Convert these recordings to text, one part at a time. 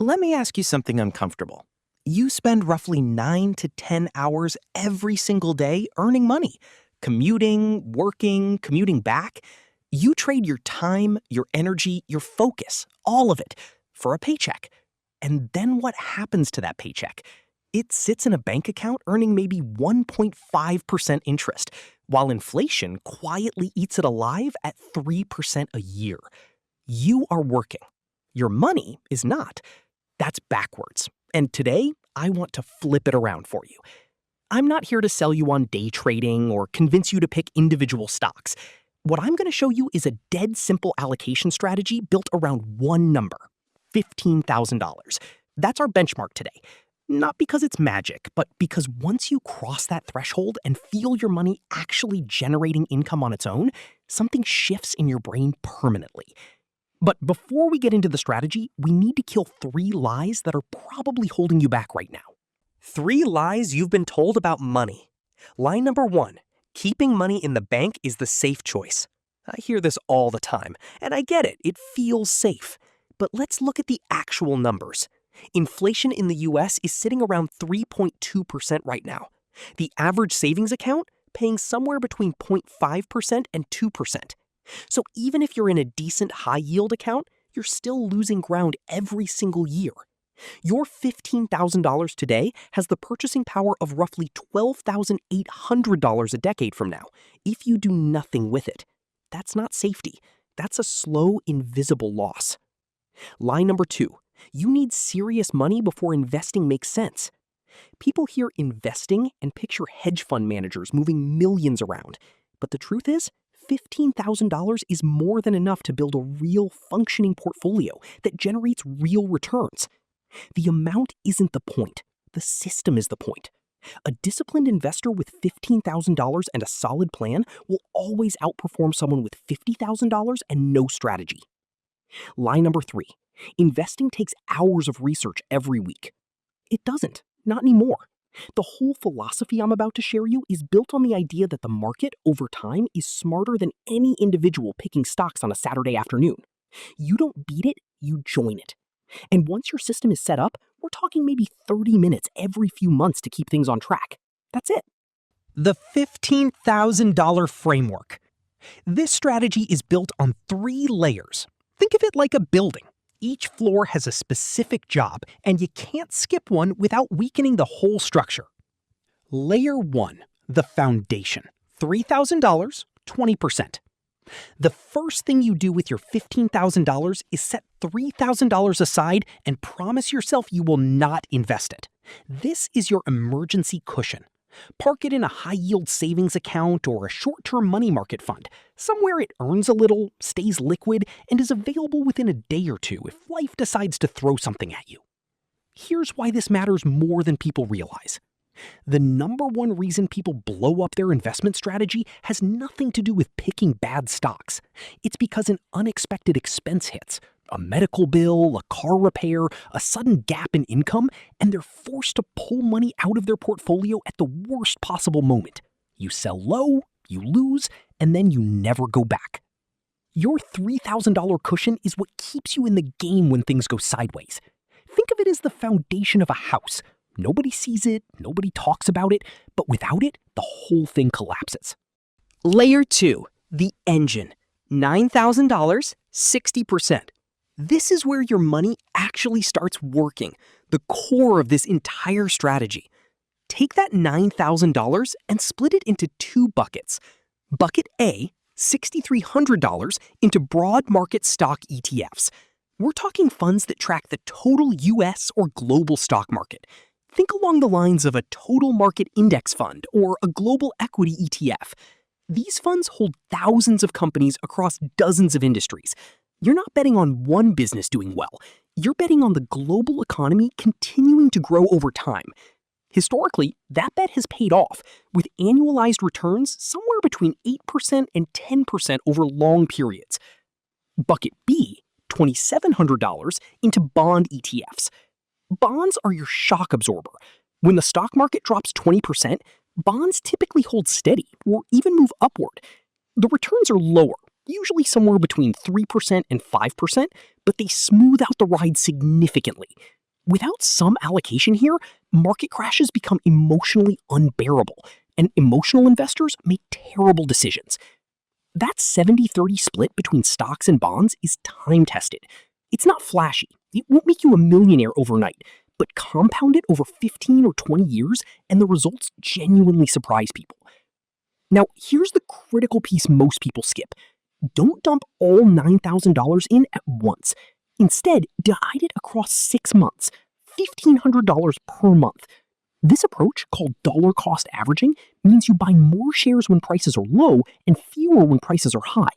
Let me ask you something uncomfortable. You spend roughly 9 to 10 hours every single day earning money, commuting, working, commuting back. You trade your time, your energy, your focus, all of it, for a paycheck. And then what happens to that paycheck? It sits in a bank account earning maybe 1.5% interest, while inflation quietly eats it alive at 3% a year. You are working. Your money is not. That's backwards. And today, I want to flip it around for you. I'm not here to sell you on day trading or convince you to pick individual stocks. What I'm going to show you is a dead simple allocation strategy built around one number, $15,000. That's our benchmark today. Not because it's magic, but because once you cross that threshold and feel your money actually generating income on its own, something shifts in your brain permanently. But before we get into the strategy, we need to kill 3 lies that are probably holding you back right now. 3 lies you've been told about money. Lie number 1, keeping money in the bank is the safe choice. I hear this all the time, and I get it, it feels safe. But let's look at the actual numbers. Inflation in the US is sitting around 3.2% right now. The average savings account paying somewhere between 0.5% and 2%. So even if you're in a decent high-yield account, you're still losing ground every single year. Your $15,000 today has the purchasing power of roughly $12,800 a decade from now, if you do nothing with it. That's not safety. That's a slow, invisible loss. Lie number 2, you need serious money before investing makes sense. People hear investing and picture hedge fund managers moving millions around. But the truth is, $15,000 is more than enough to build a real functioning portfolio that generates real returns. The amount isn't the point. The system is the point. A disciplined investor with $15,000 and a solid plan will always outperform someone with $50,000 and no strategy. Lie number 3, investing takes hours of research every week. It doesn't, not anymore. The whole philosophy I'm about to share you is built on the idea that the market, over time, is smarter than any individual picking stocks on a Saturday afternoon. You don't beat it, you join it. And once your system is set up, we're talking maybe 30 minutes every few months to keep things on track. That's it. The $15,000 framework. This strategy is built on 3 layers. Think of it like a building. Each floor has a specific job, and you can't skip one without weakening the whole structure. Layer 1, the foundation. $3,000, 20%. The first thing you do with your $15,000 is set $3,000 aside and promise yourself you will not invest it. This is your emergency cushion. Park it in a high-yield savings account or a short-term money market fund, somewhere it earns a little, stays liquid, and is available within a day or two if life decides to throw something at you. Here's why this matters more than people realize. The number one reason people blow up their investment strategy has nothing to do with picking bad stocks. It's because an unexpected expense hits. A medical bill, a car repair, a sudden gap in income, and they're forced to pull money out of their portfolio at the worst possible moment. You sell low, you lose, and then you never go back. Your $3,000 cushion is what keeps you in the game when things go sideways. Think of it as the foundation of a house. Nobody sees it, nobody talks about it, but without it, the whole thing collapses. Layer 2, the engine. $9,000, 60%. This is where your money actually starts working, the core of this entire strategy. Take that $9,000 and split it into 2 buckets. Bucket A, $6,300 into broad market stock ETFs. We're talking funds that track the total US or global stock market. Think along the lines of a total market index fund or a global equity ETF. These funds hold thousands of companies across dozens of industries. You're not betting on one business doing well. You're betting on the global economy continuing to grow over time. Historically, that bet has paid off, with annualized returns somewhere between 8% and 10% over long periods. Bucket B, $2,700 into bond ETFs. Bonds are your shock absorber. When the stock market drops 20%, bonds typically hold steady or even move upward. The returns are lower, usually somewhere between 3% and 5%, but they smooth out the ride significantly. Without some allocation here, market crashes become emotionally unbearable, and emotional investors make terrible decisions. That 70-30 split between stocks and bonds is time-tested. It's not flashy. It won't make you a millionaire overnight, but compound it over 15 or 20 years, and the results genuinely surprise people. Now, here's the critical piece most people skip. Don't dump all $9,000 in at once. Instead, divide it across 6 months, $1,500 per month. This approach, called dollar cost averaging, means you buy more shares when prices are low and fewer when prices are high.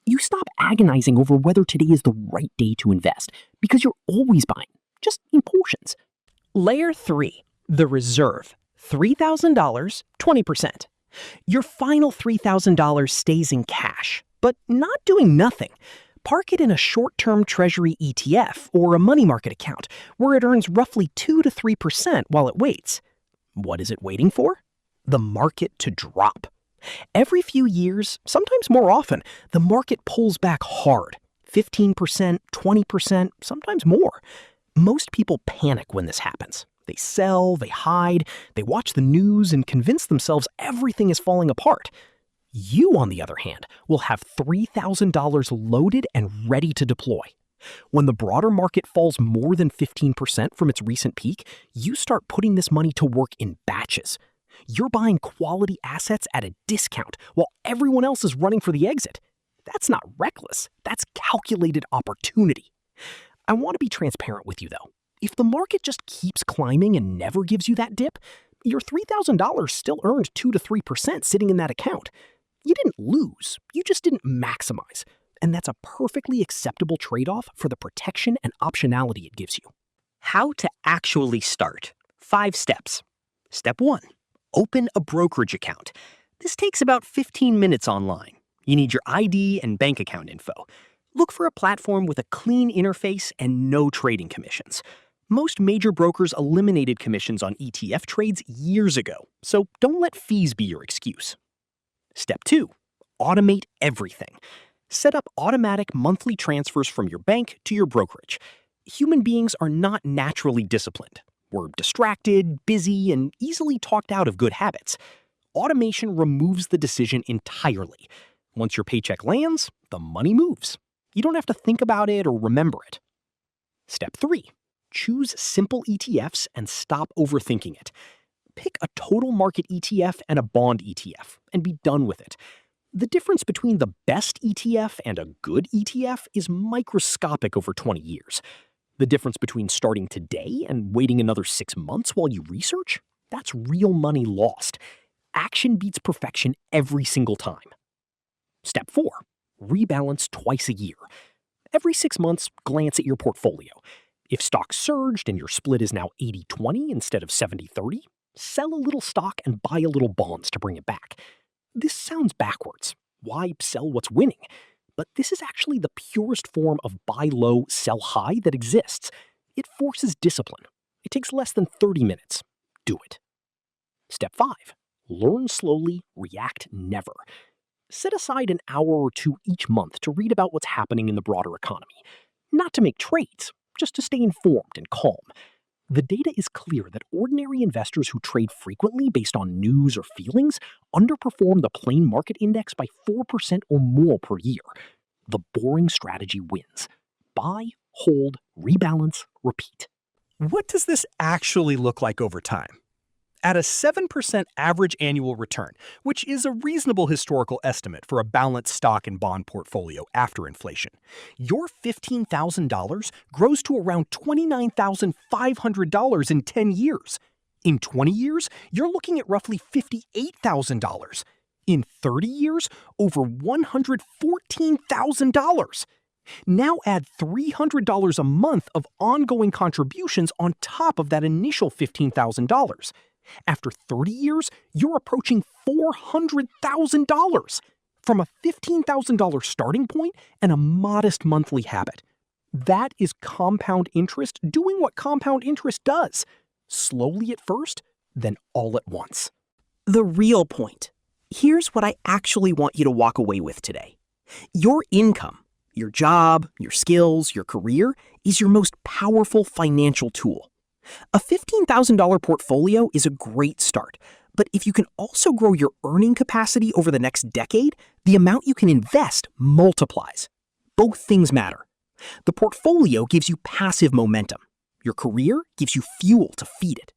You stop agonizing over whether today is the right day to invest, because you're always buying, just in portions. Layer 3, the reserve. $3,000, 20%. Your final $3,000 stays in cash, but not doing nothing. Park it in a short-term treasury ETF or a money market account, where it earns roughly 2 to 3% while it waits. What is it waiting for? The market to drop. Every few years, sometimes more often, the market pulls back hard. 15%, 20%, sometimes more. Most people panic when this happens. They sell, they hide, they watch the news and convince themselves everything is falling apart. You, on the other hand, will have $3,000 loaded and ready to deploy. When the broader market falls more than 15% from its recent peak, you start putting this money to work in batches. You're buying quality assets at a discount while everyone else is running for the exit. That's not reckless. That's calculated opportunity. I want to be transparent with you, though. If the market just keeps climbing and never gives you that dip, your $3,000 still earned 2 to 3% sitting in that account. You didn't lose, you just didn't maximize. And that's a perfectly acceptable trade-off for the protection and optionality it gives you. How to actually start. 5 steps. Step 1. Open a brokerage account. This takes about 15 minutes online. You need your ID and bank account info. Look for a platform with a clean interface and no trading commissions. Most major brokers eliminated commissions on ETF trades years ago, so don't let fees be your excuse. Step 2. Automate everything. Set up automatic monthly transfers from your bank to your brokerage. Human beings are not naturally disciplined. We're distracted, busy, and easily talked out of good habits. Automation removes the decision entirely. Once your paycheck lands, the money moves. You don't have to think about it or remember it. Step 3. Choose simple ETFs and stop overthinking it. Pick a total market ETF and a bond ETF, and be done with it. The difference between the best ETF and a good ETF is microscopic over 20 years. The difference between starting today and waiting another 6 months while you research? That's real money lost. Action beats perfection every single time. Step 4. Rebalance twice a year. Every 6 months, glance at your portfolio. If stocks surged and your split is now 80-20 instead of 70-30, sell a little stock and buy a little bonds to bring it back. This sounds backwards. Why sell what's winning? But this is actually the purest form of buy low, sell high that exists. It forces discipline. It takes less than 30 minutes. Do it. Step 5. Learn slowly, react never. Set aside an hour or 2 each month to read about what's happening in the broader economy. Not to make trades, just to stay informed and calm. The data is clear that ordinary investors who trade frequently based on news or feelings underperform the plain market index by 4% or more per year. The boring strategy wins. Buy, hold, rebalance, repeat. What does this actually look like over time? At a 7% average annual return, which is a reasonable historical estimate for a balanced stock and bond portfolio after inflation, your $15,000 grows to around $29,500 in 10 years. In 20 years, you're looking at roughly $58,000. In 30 years, over $114,000. Now add $300 a month of ongoing contributions on top of that initial $15,000. After 30 years, you're approaching $400,000 from a $15,000 starting point and a modest monthly habit. That is compound interest doing what compound interest does. Slowly at first, then all at once. The real point. Here's what I actually want you to walk away with today. Your income, your job, your skills, your career, is your most powerful financial tool. A $15,000 portfolio is a great start, but if you can also grow your earning capacity over the next decade, the amount you can invest multiplies. Both things matter. The portfolio gives you passive momentum. Your career gives you fuel to feed it.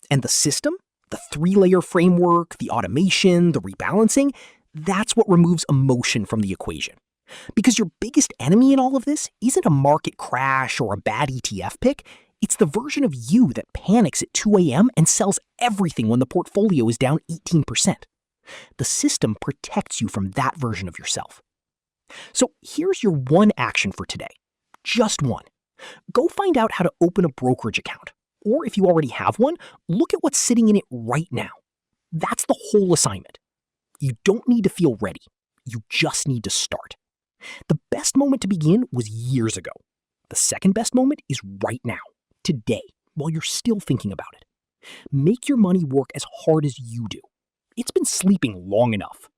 And the system, the 3-layer framework, the automation, the rebalancing, that's what removes emotion from the equation. Because your biggest enemy in all of this isn't a market crash or a bad ETF pick, it's the version of you that panics at 2 a.m. and sells everything when the portfolio is down 18%. The system protects you from that version of yourself. So here's your one action for today. Just one. Go find out how to open a brokerage account. Or if you already have one, look at what's sitting in it right now. That's the whole assignment. You don't need to feel ready. You just need to start. The best moment to begin was years ago. The second best moment is right now, today, while you're still thinking about it. Make your money work as hard as you do. It's been sleeping long enough.